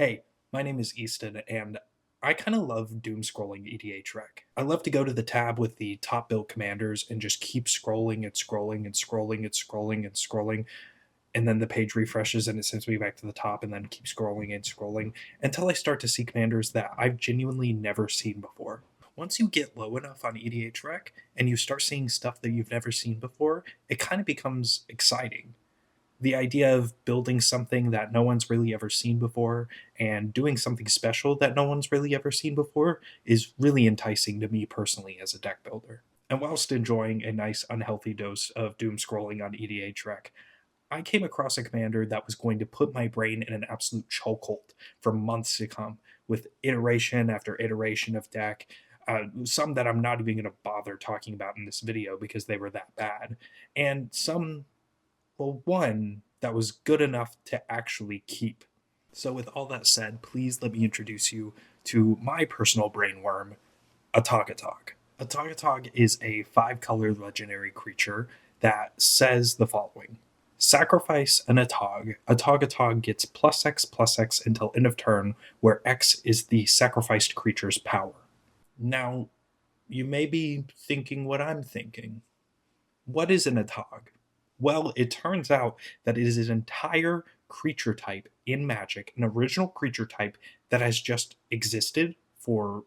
Hey, my name is Easton, and I kind of love doom scrolling EDH Rec. I love to go to the tab with the top build commanders and just keep scrolling and scrolling and scrolling and scrolling and scrolling, and then the page refreshes and it sends me back to the top, and then keep scrolling and scrolling until I start to see commanders that I've genuinely never seen before. Once you get low enough on EDH Rec and you start seeing stuff that you've never seen before, it kind of becomes exciting. The idea of building something that no one's really ever seen before and doing something special that no one's really ever seen before is really enticing to me personally as a deck builder. And whilst enjoying a nice unhealthy dose of doom scrolling on EDH Rec, I came across a commander that was going to put my brain in an absolute chokehold for months to come, with iteration after iteration of deck. Some that I'm not even going to bother talking about in this video because they were that bad, and some, well, one that was good enough to actually keep. So, with all that said, please let me introduce you to my personal brainworm, Atogatog. Atogatog is a 5-color legendary creature that says the following: sacrifice an Atog. Atogatog gets +X until end of turn, where X is the sacrificed creature's power. Now, you may be thinking what I'm thinking. What is an Atog? Well, it turns out that it is an entire creature type in Magic, an original creature type that has just existed for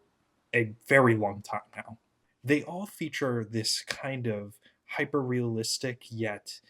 a very long time now. They all feature this kind of hyper realistic yet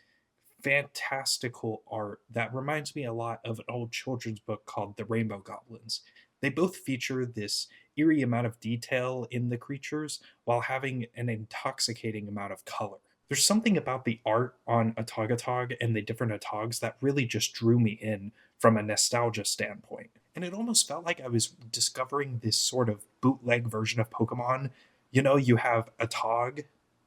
fantastical art that reminds me a lot of an old children's book called The Rainbow Goblins. They both feature this eerie amount of detail in the creatures while having an intoxicating amount of color. There's something about the art on Atogatog and the different Atogs that really just drew me in from a nostalgia standpoint. And it almost felt like I was discovering this sort of bootleg version of Pokemon. You know, you have Atog,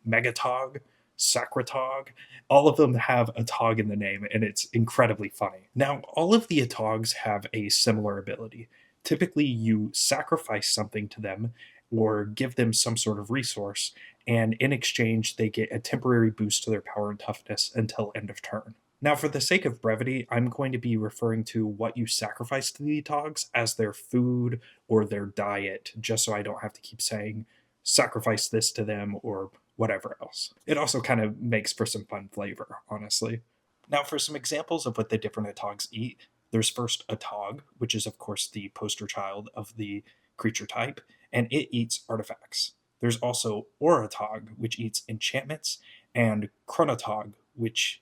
Megatog, Sacratog. All of them have Atog in the name, and it's incredibly funny. Now, all of the Atogs have a similar ability. Typically, you sacrifice something to them or give them some sort of resource, and in exchange, they get a temporary boost to their power and toughness until end of turn. Now, for the sake of brevity, I'm going to be referring to what you sacrifice to the Atogs as their food or their diet, just so I don't have to keep saying sacrifice this to them or whatever else. It also kind of makes for some fun flavor, honestly. Now, for some examples of what the different Atogs eat, there's first Atog, which is, of course, the poster child of the creature type, and it eats artifacts. There's also Oratog, which eats enchantments, and Chronotog, which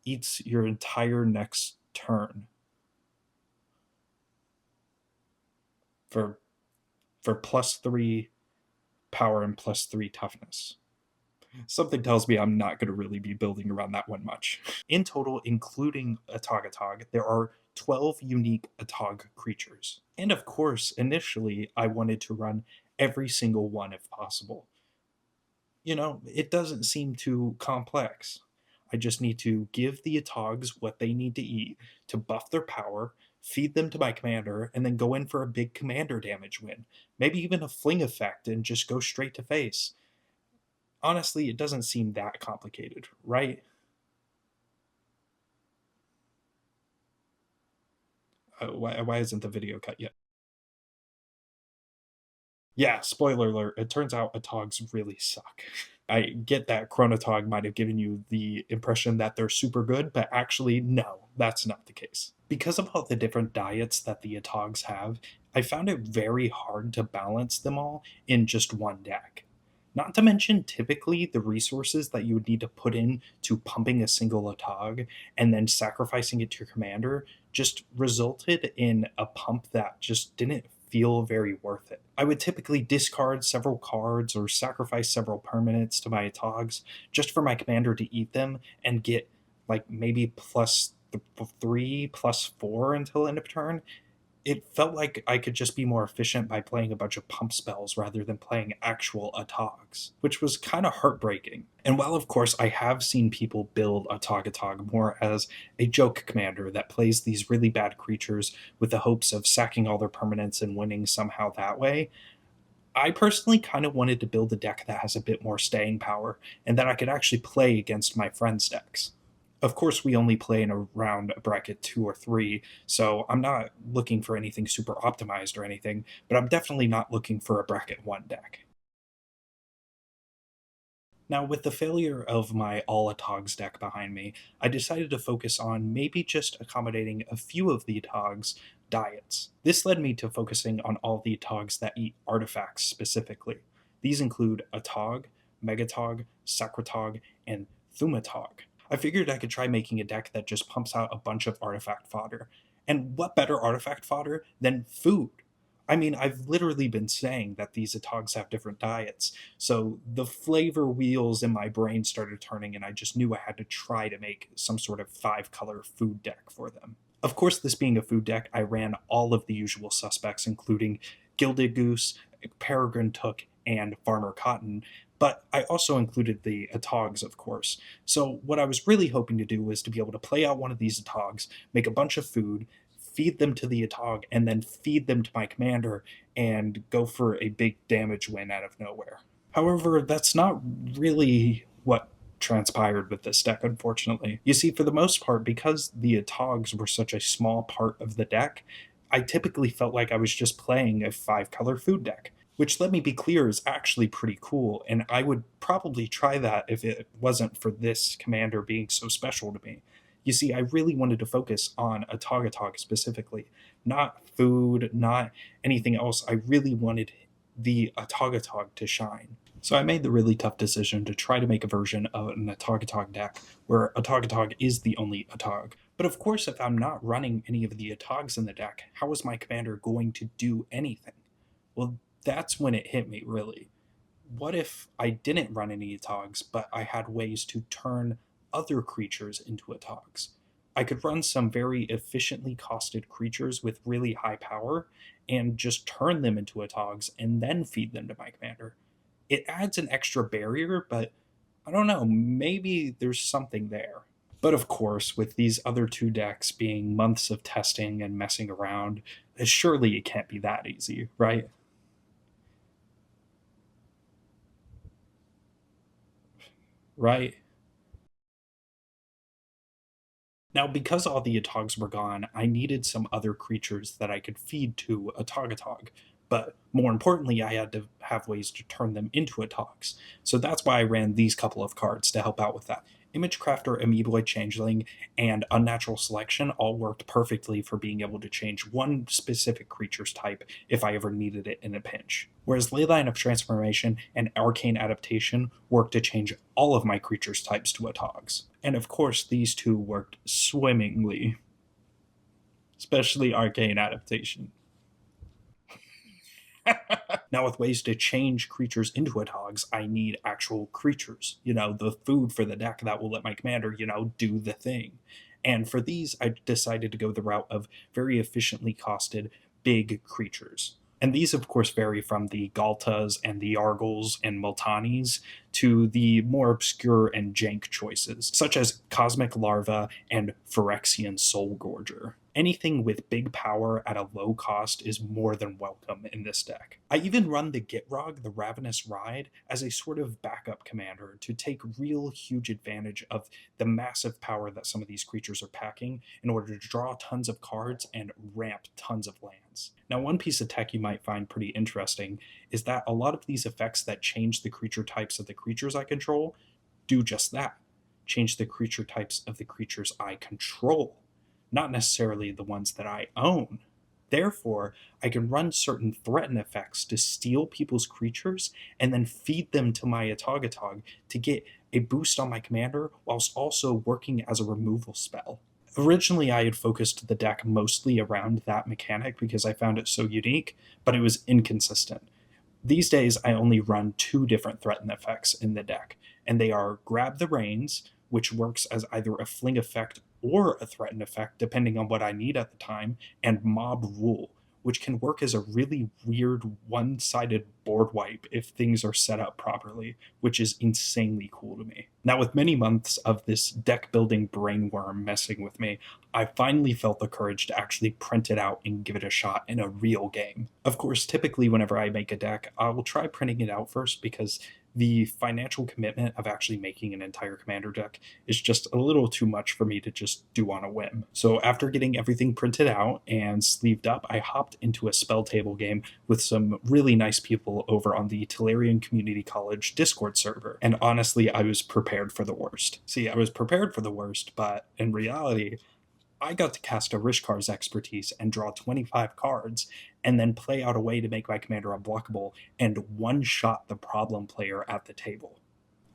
eats your entire next turn for +3 power and +3 toughness. Something tells me I'm not going to really be building around that one much. In total, including Atogatog, there are 12 unique Atog creatures. And of course, initially, I wanted to run every single one if possible. You know, it doesn't seem too complex. I just need to give the Atogs what they need to eat to buff their power, feed them to my commander, and then go in for a big commander damage win. Maybe even a fling effect and just go straight to face. Honestly, it doesn't seem that complicated, right? Why isn't the video cut yet? Yeah, spoiler alert, it turns out Atogs really suck. I get that Chronotog might have given you the impression that they're super good, but actually, no, that's not the case. Because of all the different diets that the Atogs have, I found it very hard to balance them all in just one deck. Not to mention, typically, the resources that you would need to put in to pumping a single Atog and then sacrificing it to your commander just resulted in a pump that just didn't feel very worth it. I would typically discard several cards or sacrifice several permanents to my Atogs just for my commander to eat them and get like maybe +3, +4 until end of turn. It felt like I could just be more efficient by playing a bunch of pump spells rather than playing actual Atogs, which was kind of heartbreaking. And while, of course, I have seen people build Atogatog more as a joke commander that plays these really bad creatures with the hopes of sacking all their permanents and winning somehow that way, I personally kind of wanted to build a deck that has a bit more staying power and that I could actually play against my friends' decks. Of course, we only play in around a bracket 2 or 3, so I'm not looking for anything super optimized or anything, but I'm definitely not looking for a bracket 1 deck. Now, with the failure of my all-atogs deck behind me, I decided to focus on maybe just accommodating a few of the atogs' diets. This led me to focusing on all the atogs that eat artifacts specifically. These include atog, megatog, sacratog, and thumatog. I figured I could try making a deck that just pumps out a bunch of artifact fodder. And what better artifact fodder than food? I mean, I've literally been saying that these atogs have different diets, so the flavor wheels in my brain started turning, and I just knew I had to try to make some sort of 5 color food deck for them. Of course, this being a food deck, I ran all of the usual suspects, including Gilded Goose, Peregrine Took, and Farmer Cotton, but I also included the Atogs, of course. So, what I was really hoping to do was to be able to play out one of these Atogs, make a bunch of food, feed them to the Atog, and then feed them to my commander and go for a big damage win out of nowhere. However, that's not really what transpired with this deck, unfortunately. You see, for the most part, because the Atogs were such a small part of the deck, I typically felt like I was just playing a 5 color food deck, which let me be clear is actually pretty cool, and I would probably try that if it wasn't for this commander being so special to me. You see, I really wanted to focus on Atogatog specifically, not food, not anything else. I really wanted the Atogatog to shine. So I made the really tough decision to try to make a version of an Atogatog deck where Atogatog is the only Atog. But of course, if I'm not running any of the Atogs in the deck, how is my commander going to do anything? Well, that's when it hit me, really. What if I didn't run any Atogs, but I had ways to turn other creatures into Atogs? I could run some very efficiently costed creatures with really high power and just turn them into Atogs and then feed them to my commander. It adds an extra barrier, but I don't know, maybe there's something there. But of course, with these other 2 decks being months of testing and messing around, surely it can't be that easy, right? Right. Now, because all the Atogs were gone, I needed some other creatures that I could feed to Atogatog. But more importantly, I had to have ways to turn them into Atogs. So that's why I ran these couple of cards to help out with that. Image Crafter, Amoeboid Changeling, and Unnatural Selection all worked perfectly for being able to change one specific creature's type if I ever needed it in a pinch. Whereas Leyline of Transformation and Arcane Adaptation worked to change all of my creatures' types to Atogs. And of course, these two worked swimmingly, especially Arcane Adaptation. Now, with ways to change creatures into Atogs, I need actual creatures. The food for the deck that will let my commander, do the thing. And for these, I decided to go the route of very efficiently costed big creatures. And these, of course, vary from the Galtas and the Argles and Multanis to the more obscure and jank choices, such as Cosmic Larva and Phyrexian Soul Gorger. Anything with big power at a low cost is more than welcome in this deck. I even run the Gitrog, the Ravenous Ride, as a sort of backup commander to take real huge advantage of the massive power that some of these creatures are packing in order to draw tons of cards and ramp tons of lands. Now, one piece of tech you might find pretty interesting is that a lot of these effects that change the creature types of the creatures I control do just that. Change the creature types of the creatures I control, not necessarily the ones that I own. Therefore, I can run certain threaten effects to steal people's creatures and then feed them to my Atogatog to get a boost on my commander whilst also working as a removal spell. Originally, I had focused the deck mostly around that mechanic because I found it so unique, but it was inconsistent. These days, I only run 2 different threaten effects in the deck, and they are Grab the Reins, which works as either a fling effect or a threaten effect, depending on what I need at the time, and Mob Rule, which can work as a really weird one-sided board wipe if things are set up properly, which is insanely cool to me. Now, with many months of this deck-building brainworm messing with me, I finally felt the courage to actually print it out and give it a shot in a real game. Of course, typically whenever I make a deck, I will try printing it out first because The financial commitment of actually making an entire commander deck is just a little too much for me to just do on a whim. So after getting everything printed out and sleeved up, I hopped into a spell table game with some really nice people over on the Tolarian Community College Discord server. And honestly, I was prepared for the worst. See, I was prepared for the worst, but in reality, I got to cast a Rishkar's expertise and draw 25 cards, and then play out a way to make my commander unblockable and one-shot the problem player at the table.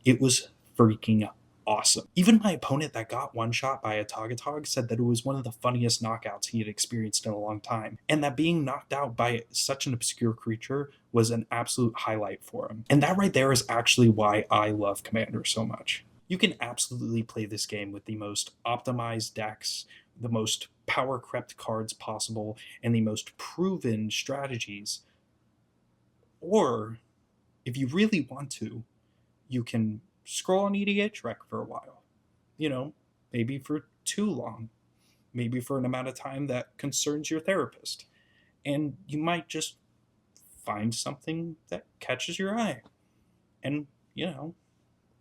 It was freaking awesome. Even my opponent that got one-shot by Atogatog said that it was one of the funniest knockouts he had experienced in a long time, and that being knocked out by such an obscure creature was an absolute highlight for him. And that right there is actually why I love Commander so much. You can absolutely play this game with the most optimized decks, the most power crept cards possible, and the most proven strategies. Or, if you really want to, you can scroll on EDH Rec for a while. You know, maybe for too long. Maybe for an amount of time that concerns your therapist. And you might just find something that catches your eye. And,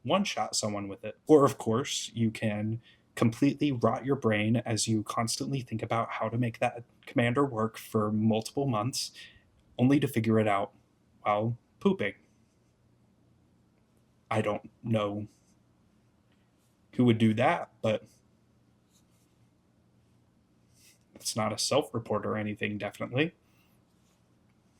one shot someone with it. Or, of course, you can completely rot your brain as you constantly think about how to make that commander work for multiple months, only to figure it out while pooping. I don't know who would do that, but it's not a self-report or anything, definitely.